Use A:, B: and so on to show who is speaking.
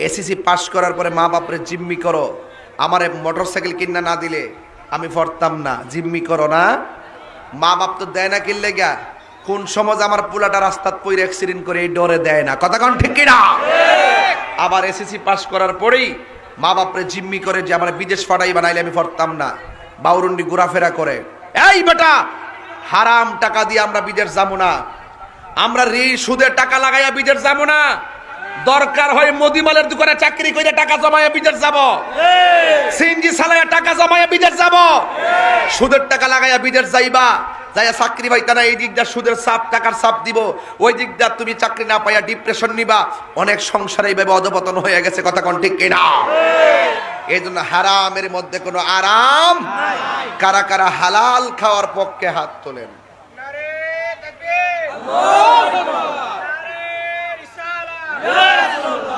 A: SSC pass করার পরে মা বাপরে জিম্মি করো, আমারে মোটরসাইকেল কিনা না দিলে আমি পড়তাম না, জিম্মি করো না। মা বাপ তো দেয় না কিনলে গা, কোন সমাজ আমার পোলাটা রাস্তাত পইরে অ্যাক্সিডেন্ট করে এই ডরে দেয় না, কথা কোন ঠিক কিনা? আবার এসএসসি পাস করার পরেই মা বাপরে জিম্মি করে যে আমার বিদেশ পাঠাই বানাইলে আমি পড়তাম না, বাউরুন্ডি ঘোরাফেরা করে। এই বেটা, হারাম টাকা দিয়ে আমরা বিদেশ যাবো না, আমরা সুদের টাকা লাগাইয়া বিদেশ যাবো না, দরকার হয় মদিমালের দোকানে চাকরি করে টাকা জমাইয়া বিদেশ যাব, সিএনজি চালাইয়া টাকা জমাইয়া বিদেশ যাব। সুদের টাকা লাগাইয়া বিদেশ যাইবা, যাইয়া চাকরি পাইতা না, এই দিকটা সুদের চাপ, টাকার চাপ দিব, ওই দিকটা তুমি চাকরি না পাইয়া ডিপ্রেশন নিবা। অনেক সংসারে এইভাবে অধপতন হয়ে গেছে, কথা কোন ঠিক কিনা? এই জন্য হারামের মধ্যে কোনো আরাম। কারা কারা হালাল খাওয়ার পক্ষে হাত তোলেন?
B: নারে তাকবীর, আল্লাহু আকবার, নারে রিসালাত।